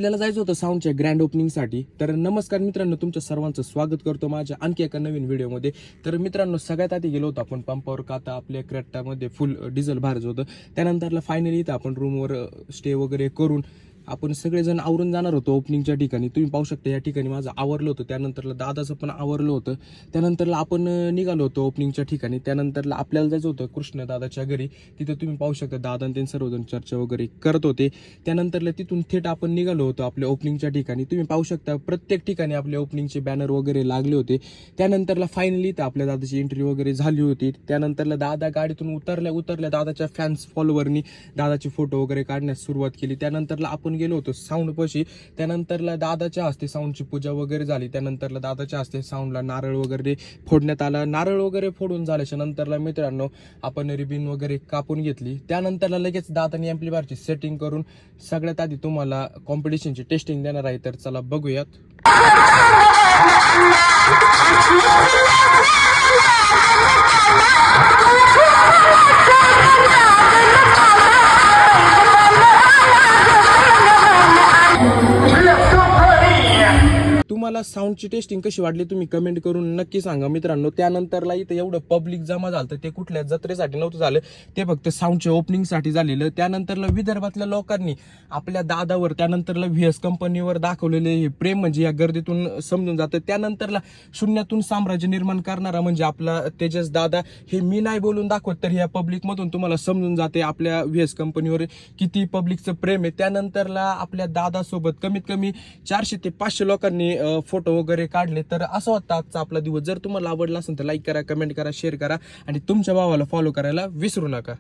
आपल्याला जायचं होतं साऊंडच्या ग्रँड ओपनिंगसाठी. तर नमस्कार मित्रांनो, तुमच्या सर्वांचं स्वागत करतो माझ्या आणखी एका नवीन व्हिडिओमध्ये. तर मित्रांनो, सगळ्यात आधी गेलो होतो आपण पंपावर, का आता आपल्या क्रेटामध्ये फुल डिझेल भरायचं होतं. त्यानंतरला फायनली इथं आपण रूमवर स्टे वगैरे करून आपण सगळेजण आवरून जाणार होतो ओपनिंगच्या ठिकाणी. तुम्ही पाहू शकता या ठिकाणी माझं आवरलं होतं, त्यानंतरला दादाचं पण आवरलं होतं. त्यानंतरला आपण निघालो होतो ओपनिंगच्या ठिकाणी. त्यानंतरला आपल्याला जायचं होतं कृष्ण दादाच्या घरी. तिथं तुम्ही पाहू शकता दादा आणि सर्वजण चर्चा वगैरे करत होते. त्यानंतरला तिथून थेट आपण निघालो होतो आपल्या ओपनिंगच्या ठिकाणी. तुम्ही पाहू शकता प्रत्येक ठिकाणी आपल्या ओपनिंगचे बॅनर वगैरे लागले होते. त्यानंतरला फायनली तर आपल्या दादाची एंट्री वगैरे झाली होती. त्यानंतरला दादा गाडीतून उतरल्या दादाच्या फॅन्स फॉलोवरनी दादाचे फोटो वगैरे काढण्यास सुरुवात केली. त्यानंतरला आपण गेलो होतो साऊंड पशी. त्यानंतरला दादाच्या हस्ते साऊंडची पूजा वगैरे झाली. त्यानंतरला दादाच्या हस्ते साऊंडला नारळ वगैरे फोडण्यात आला. नारळ वगैरे फोडून झाल्याच्या नंतरला मित्रांनो आपण रिबिन वगैरे कापून घेतली. त्यानंतरला लगेच दादानी एम्प्लीफायरची सेटिंग करून सगळ्यात आधी तुम्हाला कॉम्पिटिशनची टेस्टिंग देणार आहे. तर चला बघूयात. तुम्हाला साऊंडची टेस्टिंग कशी वाटली तुम्ही कमेंट करून नक्की सांगा मित्रांनो. त्यानंतरला इथं एवढं पब्लिक जमा झालं ते कुठल्या जत्रेसाठी नव्हतं झालं, ते फक्त साऊंडच्या ओपनिंगसाठी झालेलं. त्यानंतरला विदर्भातल्या लोकांनी आपल्या दादावर, त्यानंतरला व्हीएस कंपनीवर दाखवलेले हे प्रेम म्हणजे या गर्दीतून समजून जातं. त्यानंतरला शून्यातून साम्राज्य निर्माण करणारा म्हणजे आपला तेजस दादा, हे मी नाही बोलून दाखवत तर या पब्लिकमधून तुम्हाला समजून जाते आपल्या व्हीएस कंपनीवर किती पब्लिकचं प्रेम आहे. त्यानंतरला आपल्या दादासोबत कमीत कमी 400 ते 500 लोकांनी फोटो वगैरे काढले. तर असं होता आजचा आपला दिवस. जर तुम्हाला आवडला असेल तर लाईक करा, कमेंट करा, शेअर करा आणि तुमच्या भावाला फॉलो करायला विसरू नका.